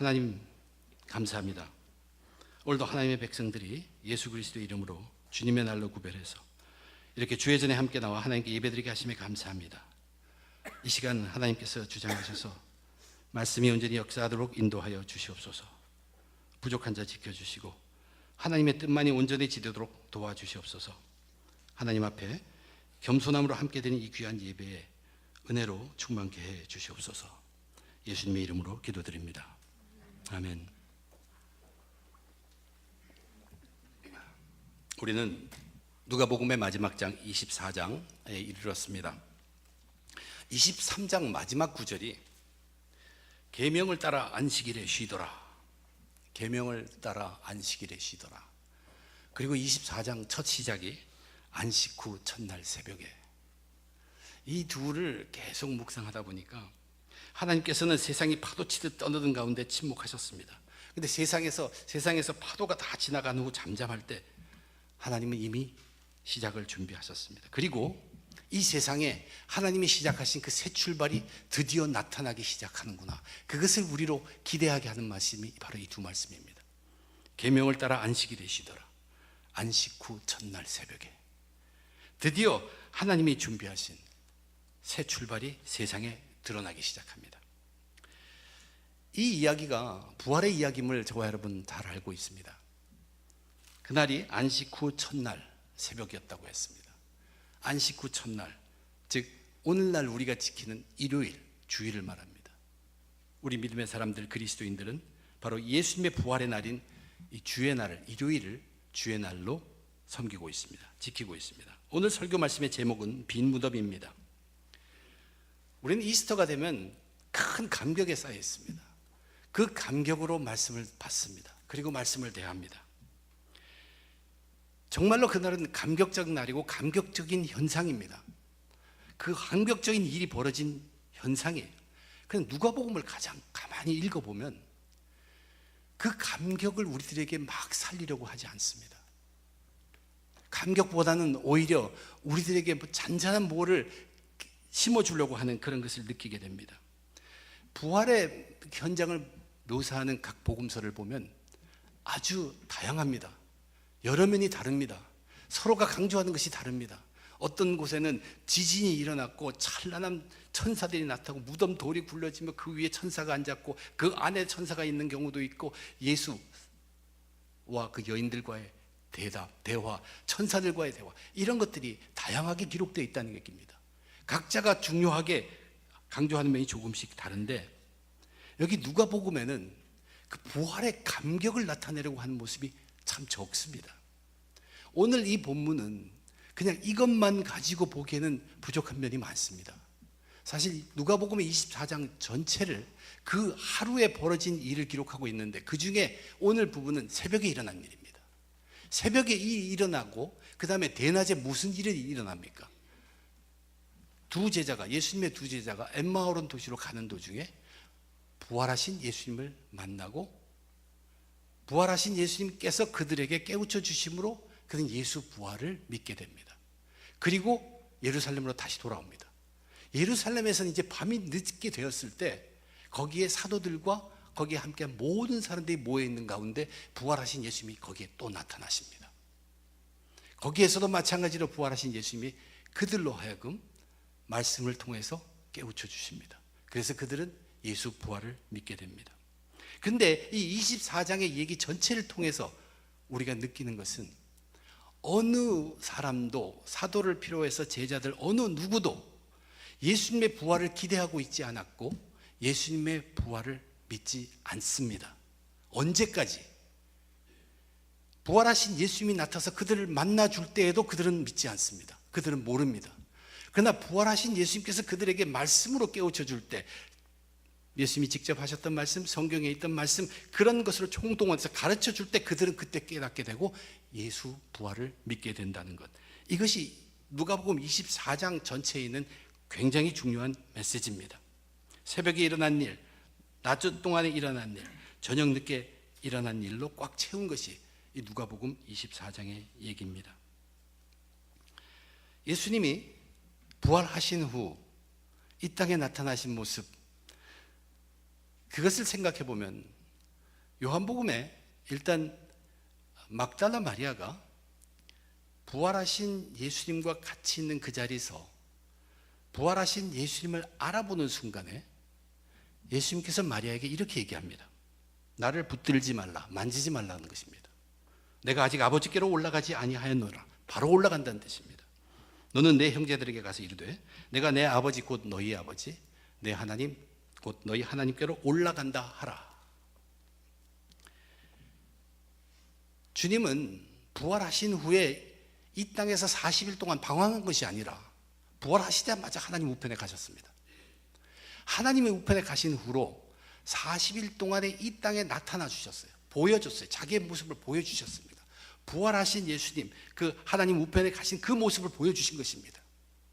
하나님 감사합니다. 오늘도 하나님의 백성들이 예수 그리스도의 이름으로 주님의 날로 구별해서 이렇게 주의 전에 함께 나와 하나님께 예배드리게 하심에 감사합니다. 이 시간 하나님께서 주장하셔서 말씀이 온전히 역사하도록 인도하여 주시옵소서. 부족한 자 지켜주시고 하나님의 뜻만이 온전해지도록 도와주시옵소서. 하나님 앞에 겸손함으로 함께 드린 이 귀한 예배에 은혜로 충만케 해 주시옵소서. 예수님의 이름으로 기도드립니다. 아멘. 우리는 누가복음의 마지막 장 24장에 이르렀습니다. 23장 마지막 구절이 계명을 따라 안식일에 쉬더라. 계명을 따라 안식일에 쉬더라. 그리고 24장 첫 시작이 안식 후 첫날 새벽에. 이 둘을 계속 묵상하다 보니까 하나님께서는 세상이 파도치듯 떠드는 가운데 침묵하셨습니다. 근데 세상에서 파도가 다 지나간 후 잠잠할 때 하나님은 이미 시작을 준비하셨습니다. 그리고 이 세상에 하나님이 시작하신 그 새 출발이 드디어 나타나기 시작하는구나, 그것을 우리로 기대하게 하는 말씀이 바로 이 두 말씀입니다. 계명을 따라 안식일에 쉬더라. 안식 후 첫날 새벽에 드디어 하나님이 준비하신 새 출발이 세상에 드러나기 시작합니다. 이 이야기가 부활의 이야기임을 저와 여러분 잘 알고 있습니다. 그날이 안식 후 첫날 새벽이었다고 했습니다. 안식 후 첫날, 즉 오늘날 우리가 지키는 일요일, 주일을 말합니다. 우리 믿음의 사람들, 그리스도인들은 바로 예수님의 부활의 날인 이 주의 날을, 일요일을 주의 날로 섬기고 있습니다. 지키고 있습니다. 오늘 설교 말씀의 제목은 빈 무덤입니다. 우리는 이스터가 되면 큰 감격에 쌓여 있습니다. 그 감격으로 말씀을 받습니다. 그리고 말씀을 대합니다. 정말로 그날은 감격적인 날이고 감격적인 현상입니다. 그 감격적인 일이 벌어진 현상이에요. 그냥 누가복음을 가장 가만히 읽어보면 그 감격을 우리들에게 막 살리려고 하지 않습니다. 감격보다는 오히려 우리들에게 잔잔한 뭐를 심어주려고 하는 그런 것을 느끼게 됩니다. 부활의 현장을 묘사하는 각 복음서를 보면 아주 다양합니다. 여러 면이 다릅니다. 서로가 강조하는 것이 다릅니다. 어떤 곳에는 지진이 일어났고 찬란한 천사들이 나타나고 무덤 돌이 굴러지며 그 위에 천사가 앉았고 그 안에 천사가 있는 경우도 있고, 예수와 그 여인들과의 대화, 천사들과의 대화, 이런 것들이 다양하게 기록되어 있다는 얘기입니다. 각자가 중요하게 강조하는 면이 조금씩 다른데, 여기 누가복음에는 그 부활의 감격을 나타내려고 하는 모습이 참 적습니다. 오늘 이 본문은 그냥 이것만 가지고 보기에는 부족한 면이 많습니다. 사실 누가복음의 24장 전체를 그 하루에 벌어진 일을 기록하고 있는데, 그 중에 오늘 부분은 새벽에 일어난 일입니다. 새벽에 일어나고 그 다음에 대낮에 무슨 일이 일어납니까? 예수님의 두 제자가 엠마오론 도시로 가는 도중에 부활하신 예수님을 만나고, 부활하신 예수님께서 그들에게 깨우쳐 주심으로 그들은 예수 부활을 믿게 됩니다. 그리고 예루살렘으로 다시 돌아옵니다. 예루살렘에서는 이제 밤이 늦게 되었을 때 거기에 사도들과 거기에 함께 모든 사람들이 모여 있는 가운데 부활하신 예수님이 거기에 또 나타나십니다. 거기에서도 마찬가지로 부활하신 예수님이 그들로 하여금 말씀을 통해서 깨우쳐 주십니다. 그래서 그들은 예수 부활을 믿게 됩니다. 근데 이 24장의 얘기 전체를 통해서 우리가 느끼는 것은 어느 사람도, 사도를 필요해서 제자들 어느 누구도 예수님의 부활을 기대하고 있지 않았고 예수님의 부활을 믿지 않습니다. 언제까지? 부활하신 예수님이 나타나서 그들을 만나줄 때에도 그들은 믿지 않습니다. 그들은 모릅니다. 그러나 부활하신 예수님께서 그들에게 말씀으로 깨우쳐 줄 때, 예수님이 직접 하셨던 말씀, 성경에 있던 말씀, 그런 것으로 총동원해서 가르쳐 줄 때 그들은 그때 깨닫게 되고 예수 부활을 믿게 된다는 것, 이것이 누가복음 24장 전체에 있는 굉장히 중요한 메시지입니다. 새벽에 일어난 일, 낮 동안에 일어난 일, 저녁 늦게 일어난 일로 꽉 채운 것이 이 누가복음 24장의 얘기입니다. 예수님이 부활하신 후 이 땅에 나타나신 모습, 그것을 생각해 보면 요한복음에 일단 막달라 마리아가 부활하신 예수님과 같이 있는 그 자리에서 부활하신 예수님을 알아보는 순간에 예수님께서 마리아에게 이렇게 얘기합니다. 나를 붙들지 말라, 만지지 말라는 것입니다. 내가 아직 아버지께로 올라가지 아니하였노라. 바로 올라간다는 뜻입니다. 너는 내 형제들에게 가서 이르되 내가 내 아버지 곧 너희 아버지, 내 하나님 곧 너희 하나님께로 올라간다 하라. 주님은 부활하신 후에 이 땅에서 40일 동안 방황한 것이 아니라 부활하시자마자 하나님 우편에 가셨습니다. 하나님의 우편에 가신 후로 40일 동안에 이 땅에 나타나 주셨어요. 보여줬어요. 자기의 모습을 보여주셨습니다. 부활하신 예수님, 그 하나님 우편에 가신 그 모습을 보여주신 것입니다.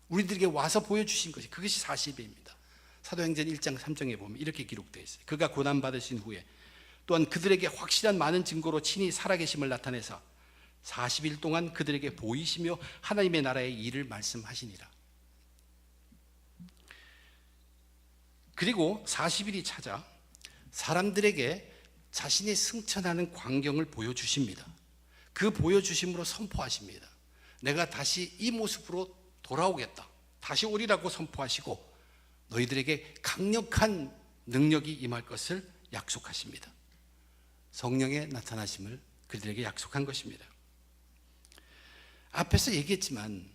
우리들에게 와서 보여주신 것이, 그것이 40일입니다. 사도행전 1장 3장에 보면 이렇게 기록되어 있어요. 그가 고난받으신 후에 또한 그들에게 확실한 많은 증거로 친히 살아계심을 나타내사 40일 동안 그들에게 보이시며 하나님의 나라의 일을 말씀하시니라. 그리고 40일이 찾아 사람들에게 자신이 승천하는 광경을 보여주십니다. 그 보여주심으로 선포하십니다. 내가 다시 이 모습으로 돌아오겠다, 다시 오리라고 선포하시고 너희들에게 강력한 능력이 임할 것을 약속하십니다. 성령의 나타나심을 그들에게 약속한 것입니다. 앞에서 얘기했지만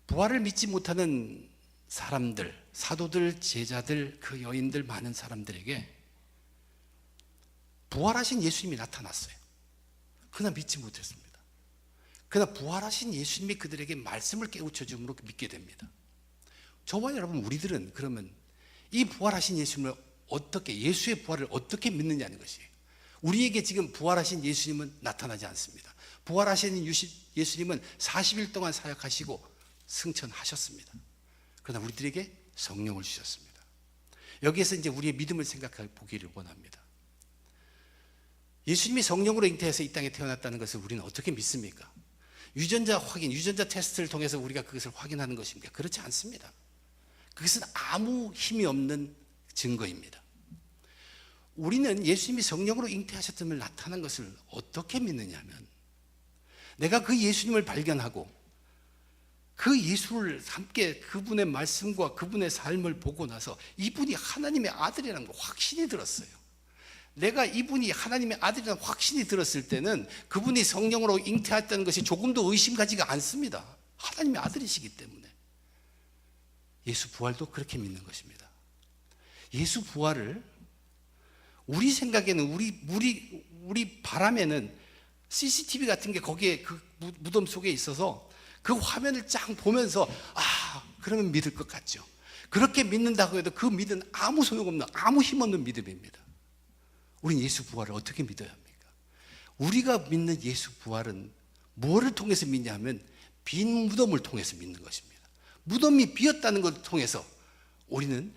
부활을 믿지 못하는 사람들, 사도들, 제자들, 그 여인들, 많은 사람들에게 부활하신 예수님이 나타났어요. 그러나 믿지 못했습니다. 그러나 부활하신 예수님이 그들에게 말씀을 깨우쳐 줌으로 믿게 됩니다. 저와 여러분, 우리들은 그러면 이 부활하신 예수님을 어떻게, 예수의 부활을 어떻게 믿느냐는 것이에요. 우리에게 지금 부활하신 예수님은 나타나지 않습니다. 부활하신 예수님은 40일 동안 사역하시고 승천하셨습니다. 그러나 우리들에게 성령을 주셨습니다. 여기에서 이제 우리의 믿음을 생각해 보기를 원합니다. 예수님이 성령으로 잉태해서 이 땅에 태어났다는 것을 우리는 어떻게 믿습니까? 유전자 확인, 유전자 테스트를 통해서 우리가 그것을 확인하는 것입니까? 그렇지 않습니다. 그것은 아무 힘이 없는 증거입니다. 우리는 예수님이 성령으로 잉태하셨음을 나타난 것을 어떻게 믿느냐면, 내가 그 예수님을 발견하고 그 예수를 함께 그분의 말씀과 그분의 삶을 보고 나서 이분이 하나님의 아들이라는 거 확신이 들었어요. 내가 이분이 하나님의 아들이라는 확신이 들었을 때는 그분이 성령으로 잉태했다는 것이 조금도 의심가지가 않습니다. 하나님의 아들이시기 때문에. 예수 부활도 그렇게 믿는 것입니다. 예수 부활을 우리 생각에는, 우리 바람에는 CCTV 같은 게 거기에 그 무덤 속에 있어서 그 화면을 쫙 보면서 그러면 믿을 것 같죠. 그렇게 믿는다고 해도 그 믿음은 아무 소용없는, 아무 힘없는 믿음입니다. 우린 예수 부활을 어떻게 믿어야 합니까? 우리가 믿는 예수 부활은 무엇을 통해서 믿냐면 빈 무덤을 통해서 믿는 것입니다. 무덤이 비었다는 것을 통해서 우리는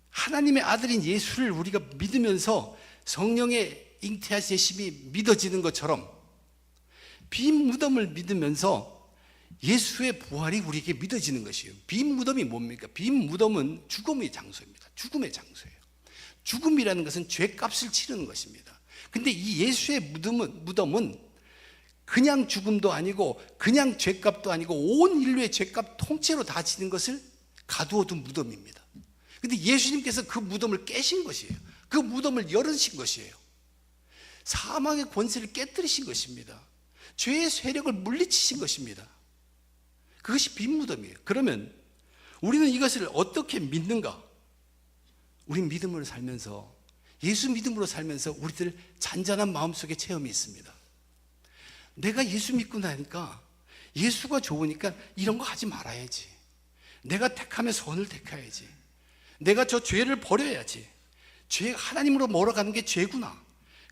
하나님의 아들인 예수를 우리가 믿으면서 성령의 잉태하심이 믿어지는 것처럼 빈 무덤을 믿으면서 예수의 부활이 우리에게 믿어지는 것이에요. 빈 무덤이 뭡니까? 빈 무덤은 죽음의 장소입니다. 죽음의 장소예요. 죽음이라는 것은 죄값을 치르는 것입니다. 근데 이 예수의 무덤은 그냥 죽음도 아니고 그냥 죄값도 아니고 온 인류의 죄값 통째로 다 지는 것을 가두어둔 무덤입니다. 근데 예수님께서 그 무덤을 깨신 것이에요. 그 무덤을 열으신 것이에요. 사망의 권세를 깨뜨리신 것입니다. 죄의 세력을 물리치신 것입니다. 그것이 빈 무덤이에요. 그러면 우리는 이것을 어떻게 믿는가? 우리 믿음으로 살면서, 예수 믿음으로 살면서 우리들 잔잔한 마음속에 체험이 있습니다. 내가 예수 믿고 나니까, 예수가 좋으니까 이런 거 하지 말아야지. 내가 택하면 선을 택해야지. 내가 저 죄를 버려야지. 죄, 하나님으로 멀어가는 게 죄구나.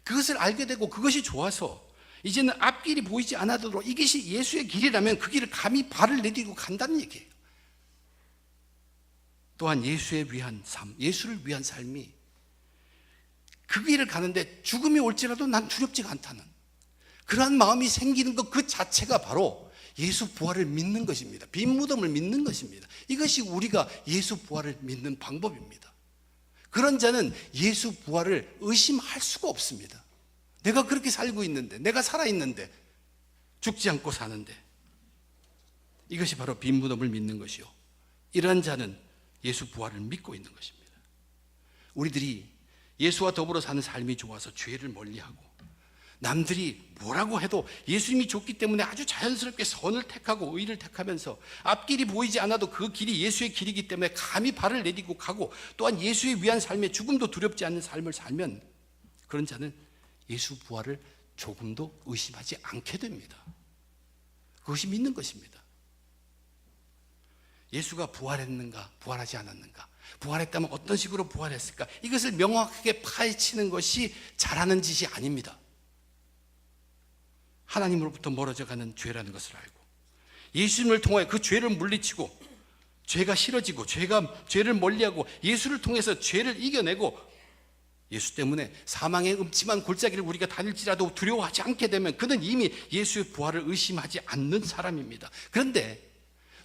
그것을 알게 되고 그것이 좋아서 이제는 앞길이 보이지 않아도 이것이 예수의 길이라면 그 길을 감히 발을 내디디고 간다는 얘기예요. 또한 예수를 위한 삶이, 그 길을 가는데 죽음이 올지라도 난 두렵지가 않다는 그러한 마음이 생기는 것 그 자체가 바로 예수 부활을 믿는 것입니다. 빈 무덤을 믿는 것입니다. 이것이 우리가 예수 부활을 믿는 방법입니다. 그런 자는 예수 부활을 의심할 수가 없습니다. 내가 그렇게 살고 있는데, 내가 살아있는데, 죽지 않고 사는데, 이것이 바로 빈 무덤을 믿는 것이요, 이러한 자는 예수 부활을 믿고 있는 것입니다. 우리들이 예수와 더불어 사는 삶이 좋아서 죄를 멀리하고, 남들이 뭐라고 해도 예수님이 좋기 때문에 아주 자연스럽게 선을 택하고 의를 택하면서 앞길이 보이지 않아도 그 길이 예수의 길이기 때문에 감히 발을 내디고 가고, 또한 예수에 위한 삶에 죽음도 두렵지 않는 삶을 살면, 그런 자는 예수 부활을 조금도 의심하지 않게 됩니다. 그것이 믿는 것입니다. 예수가 부활했는가, 부활하지 않았는가, 부활했다면 어떤 식으로 부활했을까, 이것을 명확하게 파헤치는 것이 잘하는 짓이 아닙니다. 하나님으로부터 멀어져가는 죄라는 것을 알고, 예수님을 통하여 그 죄를 물리치고 죄가 싫어지고 죄를 멀리하고 예수를 통해서 죄를 이겨내고, 예수 때문에 사망의 음침한 골짜기를 우리가 다닐지라도 두려워하지 않게 되면 그는 이미 예수의 부활을 의심하지 않는 사람입니다. 그런데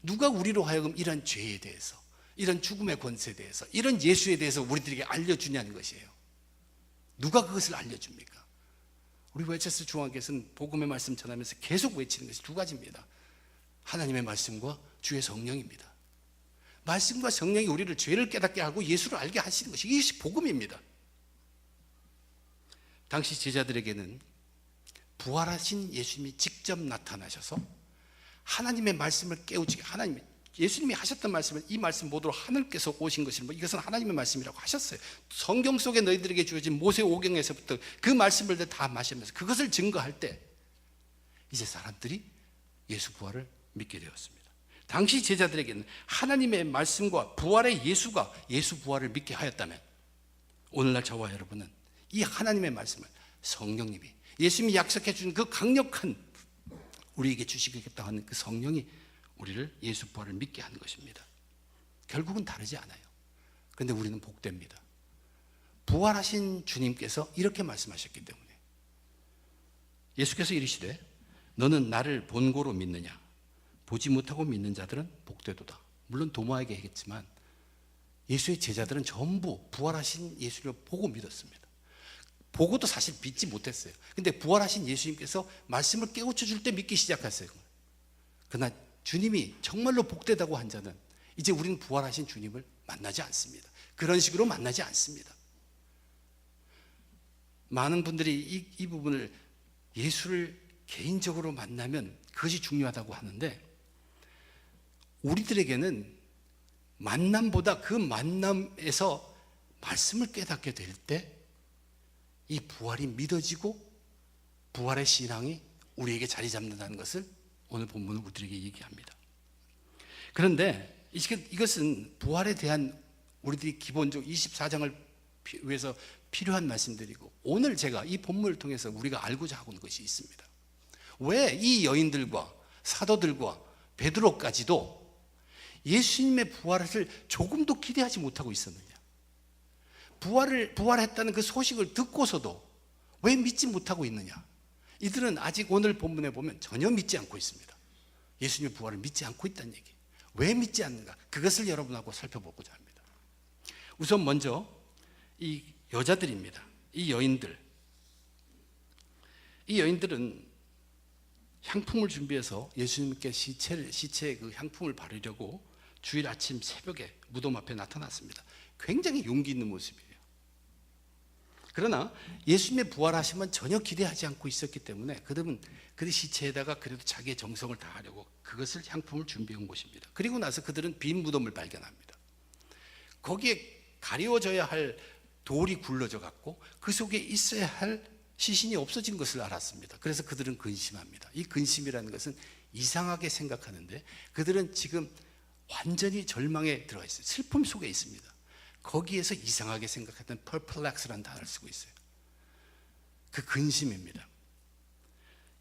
누가 우리로 하여금 이런 죄에 대해서, 이런 죽음의 권세에 대해서, 이런 예수에 대해서 우리들에게 알려주냐는 것이에요. 누가 그것을 알려줍니까? 우리 웨체스 중앙교회에서는 복음의 말씀 전하면서 계속 외치는 것이 두 가지입니다. 하나님의 말씀과 주의 성령입니다. 말씀과 성령이 우리를 죄를 깨닫게 하고 예수를 알게 하시는 것이, 이것이 복음입니다. 당시 제자들에게는 부활하신 예수님이 직접 나타나셔서 하나님의 말씀을 깨우치게, 예수님이 하셨던 말씀을, 이 말씀 모두로 하늘께서 오신 것을, 이것은 하나님의 말씀이라고 하셨어요. 성경 속에 너희들에게 주어진 모세오경에서부터 그 말씀을 다 마시면서 그것을 증거할 때 이제 사람들이 예수 부활을 믿게 되었습니다. 당시 제자들에게는 하나님의 말씀과 부활의 예수가 예수 부활을 믿게 하였다면, 오늘날 저와 여러분은 이 하나님의 말씀을 성령님이, 예수님이 약속해 준 그 강력한 우리에게 주시겠다 하는 그 성령이 우리를 예수 부활을 믿게 하는 것입니다. 결국은 다르지 않아요. 그런데 우리는 복됩니다. 부활하신 주님께서 이렇게 말씀하셨기 때문에, 예수께서 이르시되 너는 나를 본고로 믿느냐, 보지 못하고 믿는 자들은 복되도다. 물론 도마에게 했지만 예수의 제자들은 전부 부활하신 예수를 보고 믿었습니다. 보고도 사실 믿지 못했어요. 근데 부활하신 예수님께서 말씀을 깨우쳐 줄 때 믿기 시작했어요. 그러나 주님이 정말로 복되다고 한 자는 이제 우리는 부활하신 주님을 만나지 않습니다. 그런 식으로 만나지 않습니다. 많은 분들이 이 부분을, 예수를 개인적으로 만나면 그것이 중요하다고 하는데, 우리들에게는 만남보다 그 만남에서 말씀을 깨닫게 될 때 이 부활이 믿어지고 부활의 신앙이 우리에게 자리 잡는다는 것을 오늘 본문은 우리들에게 얘기합니다. 그런데 이것은 부활에 대한 우리들이 기본적으로 24장을 위해서 필요한 말씀들이고, 오늘 제가 이 본문을 통해서 우리가 알고자 하고 있는 것이 있습니다. 왜 이 여인들과 사도들과 베드로까지도 예수님의 부활을 조금도 기대하지 못하고 있었느냐? 부활했다는 그 소식을 듣고서도 왜 믿지 못하고 있느냐? 이들은 아직 오늘 본문에 보면 전혀 믿지 않고 있습니다. 예수님의 부활을 믿지 않고 있다는 얘기. 왜 믿지 않는가? 그것을 여러분하고 살펴보고자 합니다. 우선 먼저 이 여자들입니다. 이 여인들은 향품을 준비해서 예수님께 시체에 그 향품을 바르려고 주일 아침 새벽에 무덤 앞에 나타났습니다. 굉장히 용기 있는 모습이에요. 그러나 예수님의 부활하심은 전혀 기대하지 않고 있었기 때문에 그들은 그 시체에다가 그래도 자기의 정성을 다하려고 그것을 향품을 준비한 것입니다. 그리고 나서 그들은 빈 무덤을 발견합니다. 거기에 가리워져야 할 돌이 굴러져 갔고 그 속에 있어야 할 시신이 없어진 것을 알았습니다. 그래서 그들은 근심합니다. 이 근심이라는 것은 이상하게 생각하는데, 그들은 지금 완전히 절망에 들어가 있어요. 슬픔 속에 있습니다. 거기에서 이상하게 생각했던 perplex라는 단어를 쓰고 있어요. 그 근심입니다.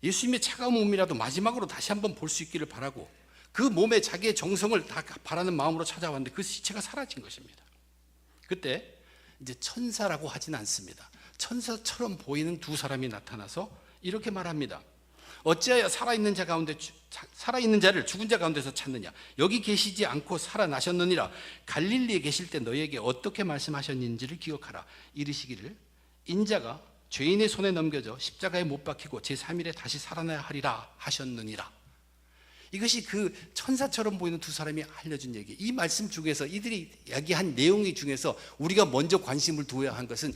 예수님의 차가운 몸이라도 마지막으로 다시 한번 볼 수 있기를 바라고 그 몸에 자기의 정성을 다 바라는 마음으로 찾아왔는데 그 시체가 사라진 것입니다. 그때 이제 천사라고 하진 않습니다. 천사처럼 보이는 두 사람이 나타나서 이렇게 말합니다. 어찌하여 살아있는 자를 죽은 자 가운데서 찾느냐? 여기 계시지 않고 살아나셨느니라. 갈릴리에 계실 때 너희에게 어떻게 말씀하셨는지를 기억하라. 이르시기를 인자가 죄인의 손에 넘겨져 십자가에 못 박히고 제3일에 다시 살아나야 하리라 하셨느니라. 이것이 그 천사처럼 보이는 두 사람이 알려준 얘기. 이 말씀 중에서 이들이 이야기한 내용 중에서 우리가 먼저 관심을 두어야 한 것은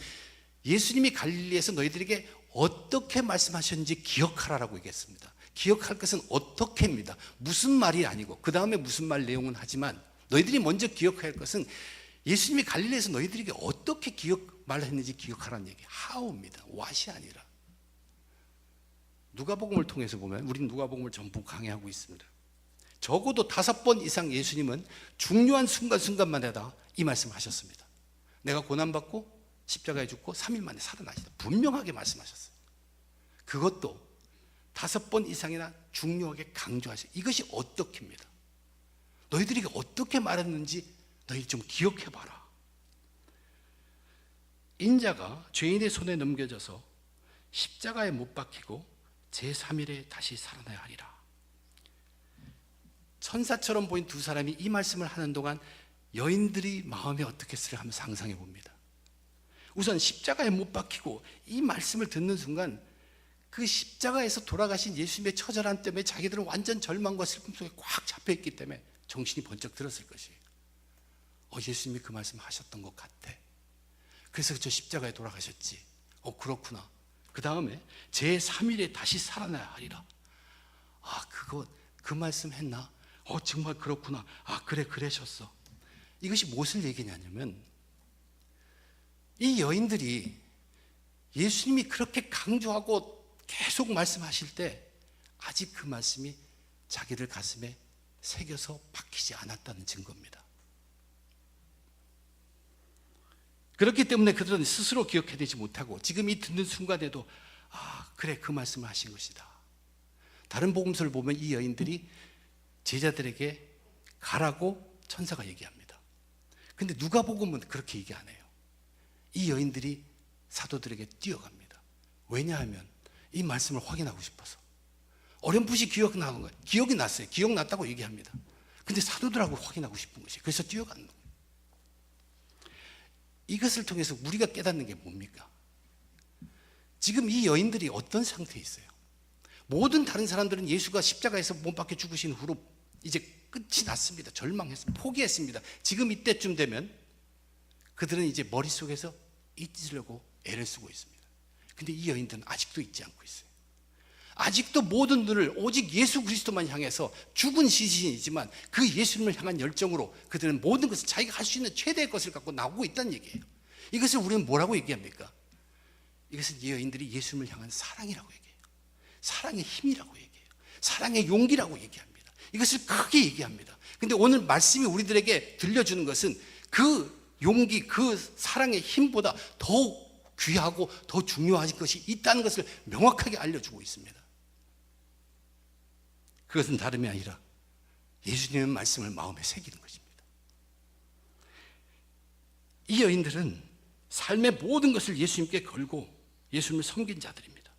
예수님이 갈릴리에서 너희들에게 어떻게 말씀하셨는지 기억하라라고 얘기했습니다. 기억할 것은 어떻게입니다. 무슨 말이 아니고 그 다음에 무슨 말 내용은 하지만 너희들이 먼저 기억해야 할 것은 예수님이 갈릴리에서 너희들에게 어떻게 말했는지 기억하라는 얘기. how입니다. what이 아니라. 누가복음을 통해서 보면 우리는 누가복음을 전부 강의하고 있습니다. 적어도 5번 이상 예수님은 중요한 순간순간마다 이 말씀하셨습니다. 내가 고난받고 십자가에 죽고 3일 만에 살아나시다. 분명하게 말씀하셨어요. 그것도 5번 이상이나 중요하게 강조하셨어요. 이것이 어떻게입니다. 너희들이 어떻게 말했는지 너희 좀 기억해봐라. 인자가 죄인의 손에 넘겨져서 십자가에 못 박히고 제3일에 다시 살아나야 하리라. 천사처럼 보인 두 사람이 이 말씀을 하는 동안 여인들이 마음이 어떻겠으려 하면 상상해 봅니다. 우선 십자가에 못 박히고 이 말씀을 듣는 순간 그 십자가에서 돌아가신 예수님의 처절함 때문에 자기들은 완전 절망과 슬픔 속에 꽉 잡혀있기 때문에 정신이 번쩍 들었을 것이에요. 예수님이 그 말씀 하셨던 것 같아. 그래서 저 십자가에 돌아가셨지. 그렇구나. 그 다음에 제3일에 다시 살아나야 하리라. 그 말씀 했나? 정말 그렇구나. 그래 그러셨어. 이것이 무엇을 얘기냐면 이 여인들이 예수님이 그렇게 강조하고 계속 말씀하실 때 아직 그 말씀이 자기들 가슴에 새겨서 박히지 않았다는 증거입니다. 그렇기 때문에 그들은 스스로 기억해내지 못하고 지금 이 듣는 순간에도 그래 그 말씀을 하신 것이다. 다른 복음서를 보면 이 여인들이 제자들에게 가라고 천사가 얘기합니다. 근데 누가복음은 그렇게 얘기 안 해요. 이 여인들이 사도들에게 뛰어갑니다. 왜냐하면 이 말씀을 확인하고 싶어서. 어렴풋이 기억나는 거예요. 기억이 났어요. 기억났다고 얘기합니다. 근데 사도들하고 확인하고 싶은 것이에요. 그래서 뛰어가는 거예요. 이것을 통해서 우리가 깨닫는 게 뭡니까? 지금 이 여인들이 어떤 상태에 있어요? 모든 다른 사람들은 예수가 십자가에서 못 박혀 죽으신 후로 이제 끝이 났습니다. 절망했습니다. 포기했습니다. 지금 이때쯤 되면 그들은 이제 머릿속에서 잊으려고 애를 쓰고 있습니다. 근데 이 여인들은 아직도 잊지 않고 있어요. 아직도 모든 눈을 오직 예수 그리스도만 향해서 죽은 시신이지만 그 예수님을 향한 열정으로 그들은 모든 것을 자기가 할 수 있는 최대의 것을 갖고 나오고 있다는 얘기예요. 이것을 우리는 뭐라고 얘기합니까? 이것은 이 여인들이 예수님을 향한 사랑이라고 얘기해요. 사랑의 힘이라고 얘기해요. 사랑의 용기라고 얘기합니다. 이것을 크게 얘기합니다. 근데 오늘 말씀이 우리들에게 들려주는 것은 그 용기, 그 사랑의 힘보다 더 귀하고 더 중요한 것이 있다는 것을 명확하게 알려주고 있습니다. 그것은 다름이 아니라 예수님의 말씀을 마음에 새기는 것입니다. 이 여인들은 삶의 모든 것을 예수님께 걸고 예수님을 섬긴 자들입니다.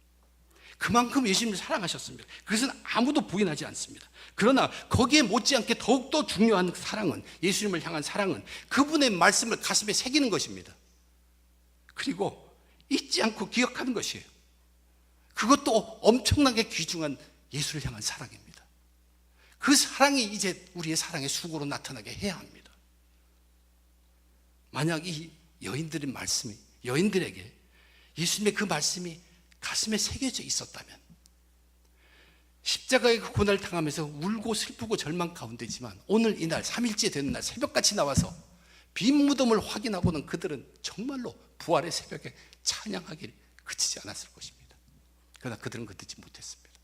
그만큼 예수님을 사랑하셨습니다. 그것은 아무도 부인하지 않습니다. 그러나 거기에 못지않게 더욱더 중요한 사랑은, 예수님을 향한 사랑은 그분의 말씀을 가슴에 새기는 것입니다. 그리고 잊지 않고 기억하는 것이에요. 그것도 엄청나게 귀중한 예수를 향한 사랑입니다. 그 사랑이 이제 우리의 사랑의 수고로 나타나게 해야 합니다. 만약 이 여인들의 말씀이, 여인들에게 예수님의 그 말씀이 가슴에 새겨져 있었다면, 십자가의 그 고난을 당하면서 울고 슬프고 절망 가운데지만 오늘 이날 3일째 되는 날 새벽같이 나와서 빈 무덤을 확인하고는 그들은 정말로 부활의 새벽에 찬양하기를 그치지 않았을 것입니다. 그러나 그들은 그 듣지 못했습니다.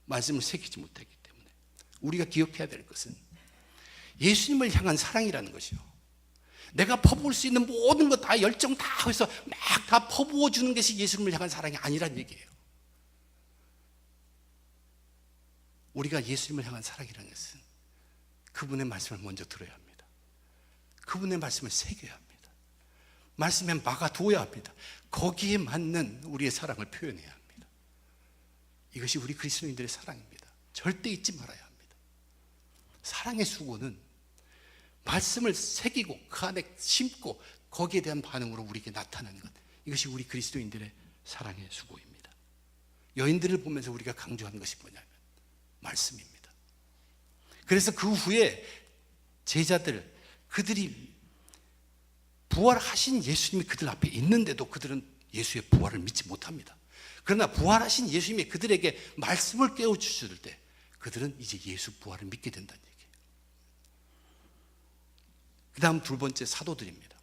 말씀을 새기지 못했기 때문에 우리가 기억해야 될 것은 예수님을 향한 사랑이라는 것이요, 내가 퍼부을 수 있는 모든 것 다 열정 다 해서 막 다 퍼부어 주는 것이 예수님을 향한 사랑이 아니란 얘기예요. 우리가 예수님을 향한 사랑이라는 것은 그분의 말씀을 먼저 들어야 합니다. 그분의 말씀을 새겨야 합니다. 말씀에 막아두어야 합니다. 거기에 맞는 우리의 사랑을 표현해야 합니다. 이것이 우리 그리스도인들의 사랑입니다. 절대 잊지 말아야 합니다. 사랑의 수고는 말씀을 새기고 그 안에 심고 거기에 대한 반응으로 우리에게 나타나는 것, 이것이 우리 그리스도인들의 사랑의 수고입니다. 여인들을 보면서 우리가 강조한 것이 뭐냐면 말씀입니다. 그래서 그 후에 제자들, 그들이 부활하신 예수님이 그들 앞에 있는데도 그들은 예수의 부활을 믿지 못합니다. 그러나 부활하신 예수님이 그들에게 말씀을 깨워주실 때 그들은 이제 예수 부활을 믿게 된다는 얘기예요. 그 다음 두 번째, 사도들입니다.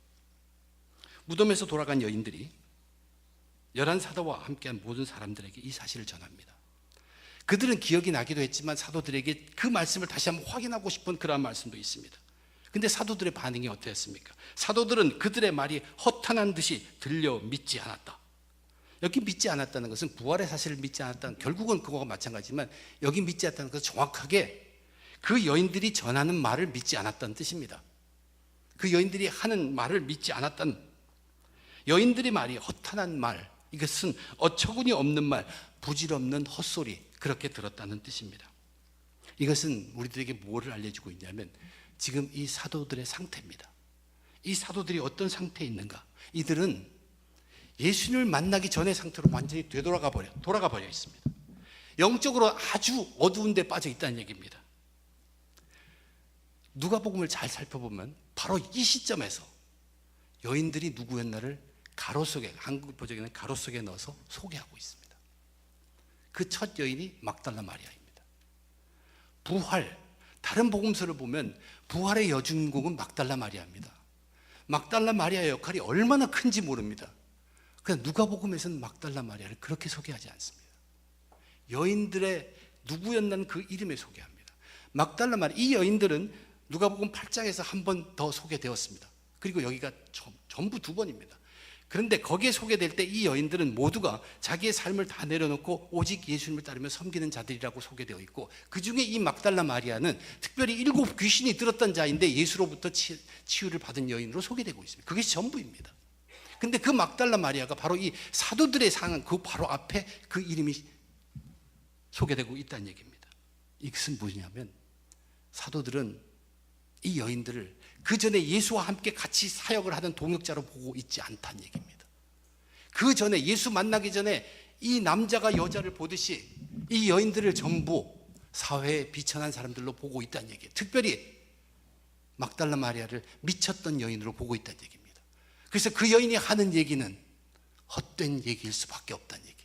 무덤에서 돌아간 여인들이 11사도와 함께한 모든 사람들에게 이 사실을 전합니다. 그들은 기억이 나기도 했지만 사도들에게 그 말씀을 다시 한번 확인하고 싶은 그러한 말씀도 있습니다. 근데 사도들의 반응이 어땠습니까? 사도들은 그들의 말이 허탄한 듯이 들려 믿지 않았다. 여기 믿지 않았다는 것은 부활의 사실을 믿지 않았다는, 결국은 그거와 마찬가지지만 여기 믿지 않았다는 것은 정확하게 그 여인들이 전하는 말을 믿지 않았다는 뜻입니다. 그 여인들이 하는 말을 믿지 않았다는, 여인들의 말이 허탄한 말, 이것은 어처구니 없는 말, 부질없는 헛소리, 그렇게 들었다는 뜻입니다. 이것은 우리들에게 뭐를 알려주고 있냐면 지금 이 사도들의 상태입니다. 이 사도들이 어떤 상태에 있는가? 이들은 예수님을 만나기 전의 상태로 완전히 돌아가 버려 있습니다. 영적으로 아주 어두운 데 빠져 있다는 얘기입니다. 누가복음을 잘 살펴보면 바로 이 시점에서 여인들이 누구였나를 가로 속에, 한국 버전에는 가로 속에 넣어서 소개하고 있습니다. 그 첫 여인이 막달라 마리아입니다. 부활, 다른 복음서를 보면 부활의 여주인공은 막달라 마리아입니다. 막달라 마리아의 역할이 얼마나 큰지 모릅니다. 그냥 누가복음에서는 막달라 마리아를 그렇게 소개하지 않습니다. 여인들의 누구였나는 그 이름에 소개합니다. 막달라 마리아, 이 여인들은 누가복음 8장에서 한 번 더 소개되었습니다. 그리고 여기가 전부 두 번입니다. 그런데 거기에 소개될 때 이 여인들은 모두가 자기의 삶을 다 내려놓고 오직 예수님을 따르며 섬기는 자들이라고 소개되어 있고, 그 중에 이 막달라 마리아는 특별히 7 귀신이 들었던 자인데 예수로부터 치유를 받은 여인으로 소개되고 있습니다. 그게 전부입니다. 근데 그 막달라 마리아가 바로 이 사도들의 상은 그 바로 앞에 그 이름이 소개되고 있다는 얘기입니다. 이것은 뭐냐면 사도들은 이 여인들을 그 전에 예수와 함께 같이 사역을 하던 동역자로 보고 있지 않다는 얘기입니다. 그 전에 예수 만나기 전에 이 남자가 여자를 보듯이 이 여인들을 전부 사회에 비천한 사람들로 보고 있다는 얘기예요. 특별히 막달라 마리아를 미쳤던 여인으로 보고 있다는 얘기입니다. 그래서 그 여인이 하는 얘기는 헛된 얘기일 수밖에 없다는 얘기.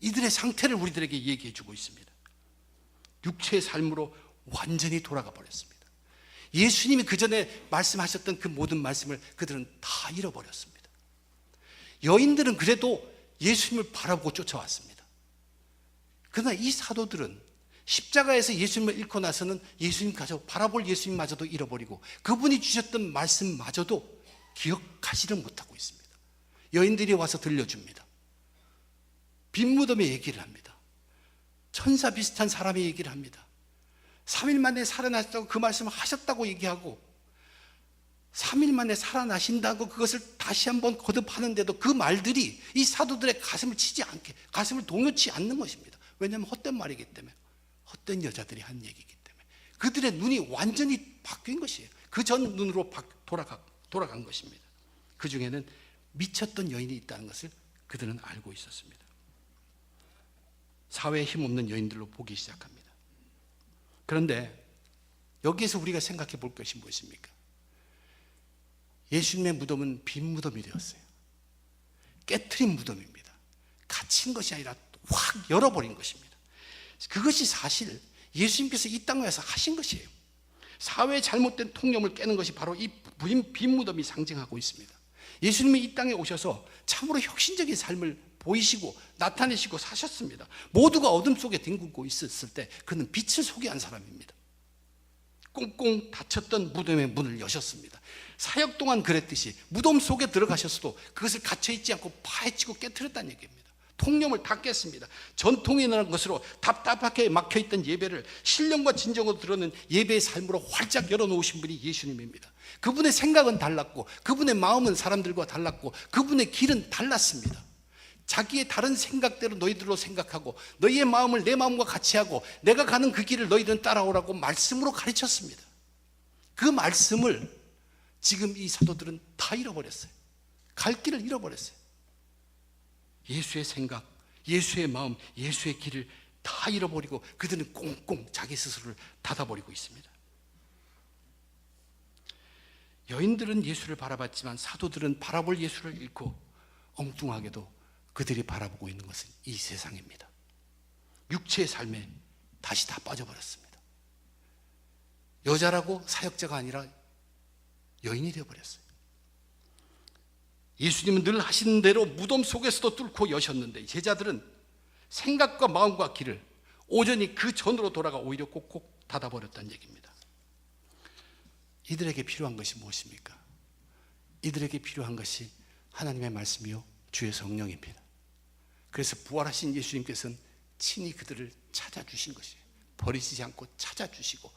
이들의 상태를 우리들에게 얘기해 주고 있습니다. 육체의 삶으로 완전히 돌아가 버렸습니다. 예수님이 그 전에 말씀하셨던 그 모든 말씀을 그들은 다 잃어버렸습니다. 여인들은 그래도 예수님을 바라보고 쫓아왔습니다. 그러나 이 사도들은 십자가에서 예수님을 잃고 나서는 예수님까지 바라볼 예수님마저도 잃어버리고 그분이 주셨던 말씀마저도 기억하지를 못하고 있습니다. 여인들이 와서 들려줍니다. 빈 무덤의 얘기를 합니다. 천사 비슷한 사람의 얘기를 합니다. 3일 만에 살아나셨다고 그 말씀을 하셨다고 얘기하고 3일 만에 살아나신다고 그것을 다시 한번 거듭하는데도 그 말들이 이 사도들의 가슴을 치지 않게, 가슴을 동요치 않는 것입니다. 왜냐하면 헛된 말이기 때문에, 헛된 여자들이 한 얘기이기 때문에 그들의 눈이 완전히 바뀐 것이에요. 그 전 눈으로 돌아간 것입니다. 그 중에는 미쳤던 여인이 있다는 것을 그들은 알고 있었습니다. 사회에 힘없는 여인들로 보기 시작합니다. 그런데 여기에서 우리가 생각해 볼 것이 무엇입니까? 예수님의 무덤은 빈 무덤이 되었어요. 깨트린 무덤입니다. 갇힌 것이 아니라 확 열어버린 것입니다. 그것이 사실 예수님께서 이 땅에서 하신 것이에요. 사회의 잘못된 통념을 깨는 것이 바로 이 빈 무덤이 상징하고 있습니다. 예수님이 이 땅에 오셔서 참으로 혁신적인 삶을 보이시고 나타내시고 사셨습니다. 모두가 어둠 속에 뒹굴고 있었을 때 그는 빛을 소개한 사람입니다. 꽁꽁 닫혔던 무덤의 문을 여셨습니다. 사역 동안 그랬듯이 무덤 속에 들어가셨어도 그것을 갇혀있지 않고 파헤치고 깨트렸다는 얘기입니다. 통념을 다 깼습니다. 전통이라는 것으로 답답하게 막혀있던 예배를 신령과 진정으로 드러낸 예배의 삶으로 활짝 열어놓으신 분이 예수님입니다. 그분의 생각은 달랐고 그분의 마음은 사람들과 달랐고 그분의 길은 달랐습니다. 자기의 다른 생각대로 너희들로 생각하고 너희의 마음을 내 마음과 같이 하고 내가 가는 그 길을 너희들은 따라오라고 말씀으로 가르쳤습니다. 그 말씀을 지금 이 사도들은 다 잃어버렸어요. 갈 길을 잃어버렸어요. 예수의 생각, 예수의 마음, 예수의 길을 다 잃어버리고 그들은 꽁꽁 자기 스스로를 닫아버리고 있습니다. 여인들은 예수를 바라봤지만 사도들은 바라볼 예수를 잃고 엉뚱하게도 그들이 바라보고 있는 것은 이 세상입니다. 육체의 삶에 다시 다 빠져버렸습니다. 여자라고 사역자가 아니라 여인이 되어버렸어요. 예수님은 늘 하시는 대로 무덤 속에서도 뚫고 여셨는데 제자들은 생각과 마음과 길을 오전이 그 전으로 돌아가 오히려 꼭꼭 닫아버렸다는 얘기입니다. 이들에게 필요한 것이 무엇입니까? 이들에게 필요한 것이 하나님의 말씀이요 주의 성령입니다. 그래서 부활하신 예수님께서는 친히 그들을 찾아주신 것이에요. 버리시지 않고 찾아주시고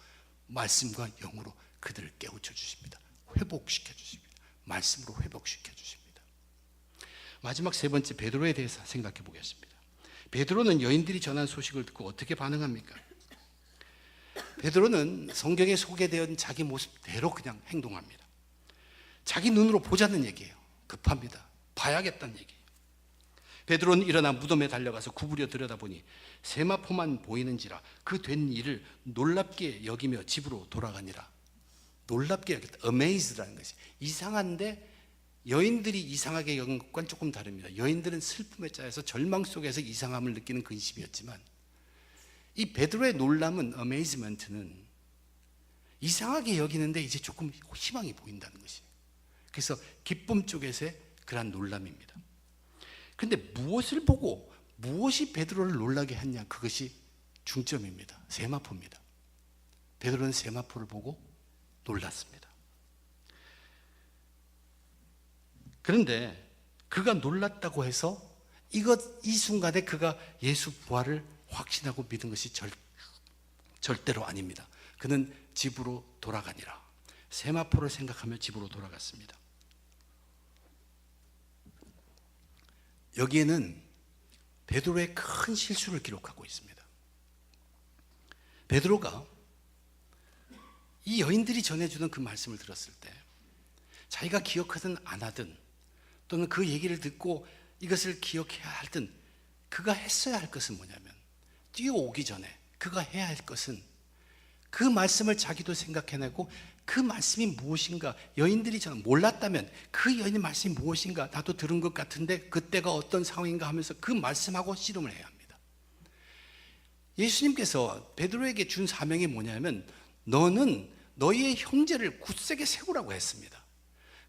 말씀과 영으로 그들을 깨우쳐 주십니다. 회복시켜 주십니다. 말씀으로 회복시켜 주십니다. 마지막 세 번째 베드로에 대해서 생각해 보겠습니다. 베드로는 여인들이 전한 소식을 듣고 어떻게 반응합니까? 베드로는 성경에 소개되어 자기 모습대로 그냥 행동합니다. 자기 눈으로 보자는 얘기예요. 급합니다. 봐야겠다는 얘기예요. 베드로는 일어나 무덤에 달려가서 구부려 들여다보니 세마포만 보이는지라 그 된 일을 놀랍게 여기며 집으로 돌아가니라. 놀랍게 여겼다. Amazed라는 것이 이상한데 여인들이 이상하게 여긴 것과는 조금 다릅니다. 여인들은 슬픔에 짜여서 절망 속에서 이상함을 느끼는 근심이었지만 이 베드로의 놀람은 Amazement는 이상하게 여기는데 이제 조금 희망이 보인다는 것이에요. 그래서 기쁨 쪽에서의 그러한 놀람입니다. 근데 무엇을 보고 무엇이 베드로를 놀라게 했냐, 그것이 중점입니다. 세마포입니다. 베드로는 세마포를 보고 놀랐습니다. 그런데 그가 놀랐다고 해서 이 순간에 그가 예수 부활을 확신하고 믿은 것이 절대로 아닙니다. 그는 집으로 돌아가니라. 세마포를 생각하며 집으로 돌아갔습니다. 여기에는 베드로의 큰 실수를 기록하고 있습니다. 베드로가 이 여인들이 전해주는 그 말씀을 들었을 때 자기가 기억하든 안 하든 또는 그 얘기를 듣고 이것을 기억해야 하든 그가 했어야 할 것은 뭐냐면 뛰어오기 전에 그가 해야 할 것은 그 말씀을 자기도 생각해내고 그 말씀이 무엇인가, 여인들이 저는 몰랐다면 그 여인의 말씀이 무엇인가, 나도 들은 것 같은데 그때가 어떤 상황인가 하면서 그 말씀하고 씨름을 해야 합니다. 예수님께서 베드로에게 준 사명이 뭐냐면 너는 너희의 형제를 굳세게 세우라고 했습니다.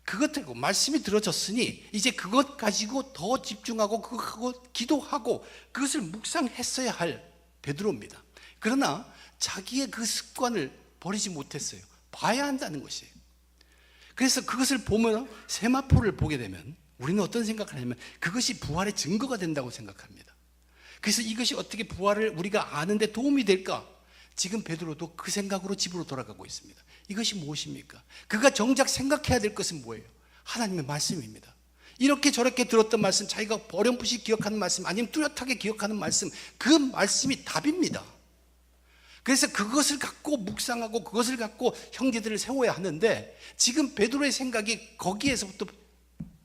그것 들고 말씀이 들어졌으니 이제 그것 가지고 더 집중하고 그거 기도하고 그것을 묵상했어야 할 베드로입니다. 그러나 자기의 그 습관을 버리지 못했어요. 봐야 한다는 것이에요. 그래서 그것을 보면 세마포를 보게 되면 우리는 어떤 생각을 하냐면 그것이 부활의 증거가 된다고 생각합니다. 그래서 이것이 어떻게 부활을 우리가 아는데 도움이 될까? 지금 베드로도 그 생각으로 집으로 돌아가고 있습니다. 이것이 무엇입니까? 그가 정작 생각해야 될 것은 뭐예요? 하나님의 말씀입니다. 이렇게 저렇게 들었던 말씀, 자기가 어렴풋이 기억하는 말씀, 아니면 뚜렷하게 기억하는 말씀, 그 말씀이 답입니다. 그래서 그것을 갖고 묵상하고 그것을 갖고 형제들을 세워야 하는데 지금 베드로의 생각이 거기에서부터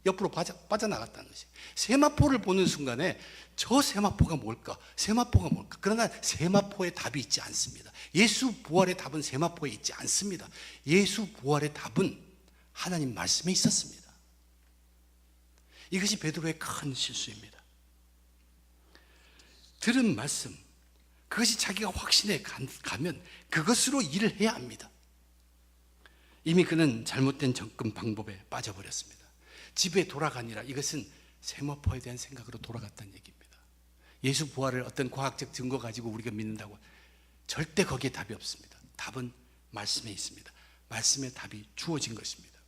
옆으로 빠져나갔다는 것이. 세마포를 보는 순간에 저 세마포가 뭘까? 세마포가 뭘까? 그러나 세마포의 답이 있지 않습니다. 예수 부활의 답은 세마포에 있지 않습니다. 예수 부활의 답은 하나님 말씀에 있었습니다. 이것이 베드로의 큰 실수입니다. 들은 말씀, 그것이 자기가 확신에 가면 그것으로 일을 해야 합니다. 이미 그는 잘못된 접근 방법에 빠져버렸습니다. 집에 돌아가니라, 이것은 세마포에 대한 생각으로 돌아갔다는 얘기입니다. 예수 부활을 어떤 과학적 증거 가지고 우리가 믿는다고 절대 거기에 답이 없습니다. 답은 말씀에 있습니다. 말씀의 답이 주어진 것입니다.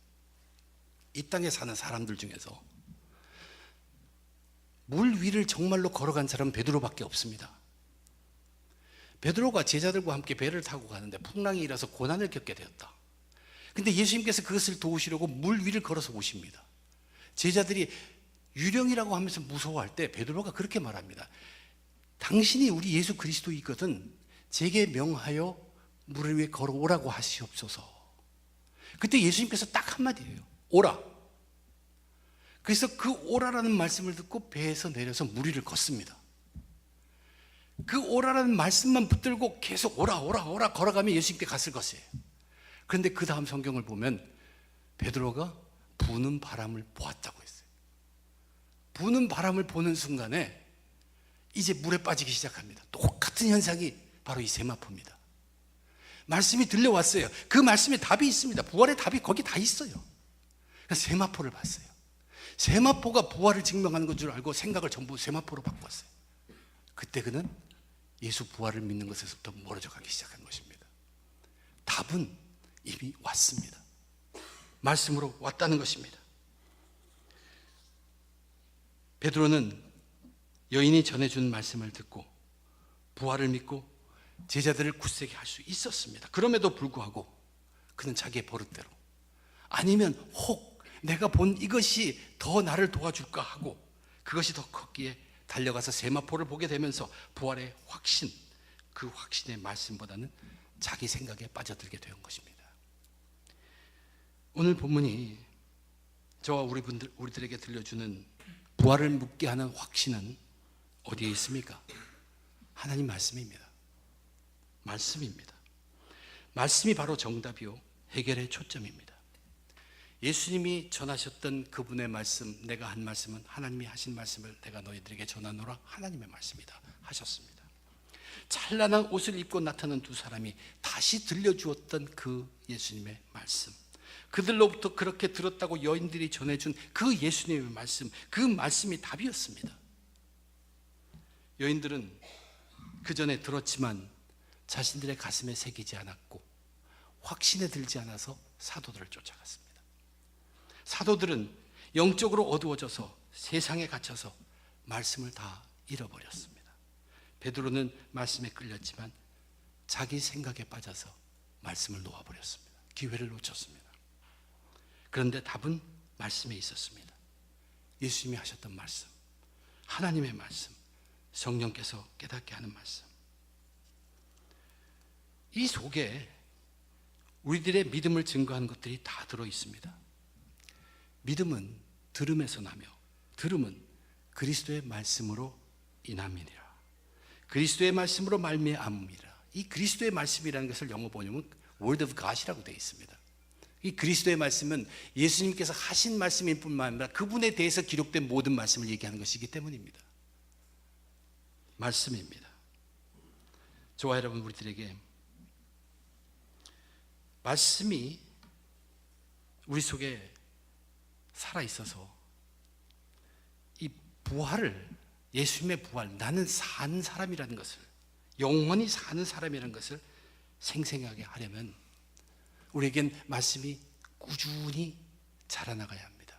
이 땅에 사는 사람들 중에서 물 위를 정말로 걸어간 사람은 베드로밖에 없습니다. 베드로가 제자들과 함께 배를 타고 가는데 풍랑이 일어서 고난을 겪게 되었다. 근데 예수님께서 그것을 도우시려고 물 위를 걸어서 오십니다. 제자들이 유령이라고 하면서 무서워할 때 베드로가 그렇게 말합니다. 당신이 우리 예수 그리스도이거든 제게 명하여 물 위에 걸어오라고 하시옵소서. 그때 예수님께서 딱 한마디예요. 오라. 그래서 그 오라라는 말씀을 듣고 배에서 내려서 물 위를 걷습니다. 그 오라라는 말씀만 붙들고 계속 오라 오라 오라 걸어가면 예수님께 갔을 것이에요. 그런데 그 다음 성경을 보면 베드로가 부는 바람을 보았다고 했어요. 부는 바람을 보는 순간에 이제 물에 빠지기 시작합니다. 똑같은 현상이 바로 이 세마포입니다. 말씀이 들려왔어요. 그 말씀에 답이 있습니다. 부활의 답이 거기 다 있어요. 그래서 세마포를 봤어요. 세마포가 부활을 증명하는 건 줄 알고 생각을 전부 세마포로 바꿨어요. 그때 그는 예수 부활을 믿는 것에서부터 멀어져 가기 시작한 것입니다. 답은 이미 왔습니다. 말씀으로 왔다는 것입니다. 베드로는 여인이 전해준 말씀을 듣고 부활을 믿고 제자들을 굳세게 할 수 있었습니다. 그럼에도 불구하고 그는 자기의 버릇대로 아니면 혹 내가 본 이것이 더 나를 도와줄까 하고 그것이 더 컸기에 달려가서 세마포를 보게 되면서 부활의 확신, 그 확신의 말씀보다는 자기 생각에 빠져들게 된 것입니다. 오늘 본문이 저와 우리들에게 들려주는 부활을 묻게 하는 확신은 어디에 있습니까? 하나님 말씀입니다. 말씀입니다. 말씀이 바로 정답이요 해결의 초점입니다. 예수님이 전하셨던 그분의 말씀, 내가 한 말씀은 하나님이 하신 말씀을 내가 너희들에게 전하노라 하나님의 말씀이다 하셨습니다. 찬란한 옷을 입고 나타난 두 사람이 다시 들려주었던 그 예수님의 말씀, 그들로부터 그렇게 들었다고 여인들이 전해준 그 예수님의 말씀, 그 말씀이 답이었습니다. 여인들은 그 전에 들었지만 자신들의 가슴에 새기지 않았고 확신에 들지 않아서 사도들을 쫓아갔습니다. 사도들은 영적으로 어두워져서 세상에 갇혀서 말씀을 다 잃어버렸습니다. 베드로는 말씀에 끌렸지만 자기 생각에 빠져서 말씀을 놓아버렸습니다. 기회를 놓쳤습니다. 그런데 답은 말씀에 있었습니다. 예수님이 하셨던 말씀, 하나님의 말씀, 성령께서 깨닫게 하는 말씀. 이 속에 우리들의 믿음을 증거하는 것들이 다 들어있습니다. 믿음은 들음에서 나며 들음은 그리스도의 말씀으로 인함이니라. 그리스도의 말씀으로 말미암음이라. 이 그리스도의 말씀이라는 것을 영어 번역은 Word of God이라고 되어 있습니다. 이 그리스도의 말씀은 예수님께서 하신 말씀일 뿐만 아니라 그분에 대해서 기록된 모든 말씀을 얘기하는 것이기 때문입니다. 말씀입니다. 저와 여러분 우리들에게 말씀이 우리 속에 살아있어서 이 부활을, 예수님의 부활, 나는 사는 사람이라는 것을, 영원히 사는 사람이라는 것을 생생하게 하려면 우리에겐 말씀이 꾸준히 자라나가야 합니다.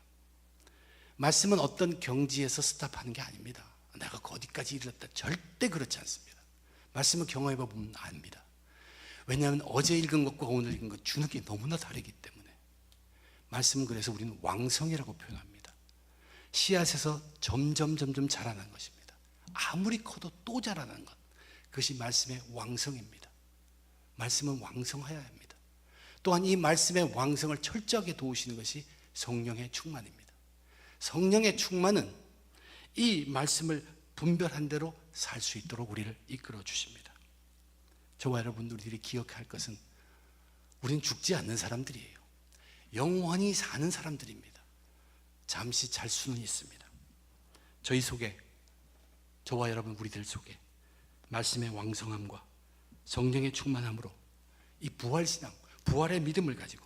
말씀은 어떤 경지에서 스탑하는 게 아닙니다. 내가 어디까지 이르렀다, 절대 그렇지 않습니다. 말씀을 경험해 보면 압니다. 왜냐하면 어제 읽은 것과 오늘 읽은 것 주는 게 너무나 다르기 때문에. 말씀은 그래서 우리는 왕성이라고 표현합니다. 씨앗에서 점점 자라난 것입니다. 아무리 커도 또 자라나는 것, 그것이 말씀의 왕성입니다. 말씀은 왕성해야 합니다. 또한 이 말씀의 왕성을 철저하게 도우시는 것이 성령의 충만입니다. 성령의 충만은 이 말씀을 분별한 대로 살 수 있도록 우리를 이끌어 주십니다. 저와 여러분 우리들이 기억할 것은 우리는 죽지 않는 사람들이에요. 영원히 사는 사람들입니다. 잠시 잘 수는 있습니다. 저희 속에, 저와 여러분 우리들 속에 말씀의 왕성함과 성령의 충만함으로 이 부활신앙, 부활의 믿음을 가지고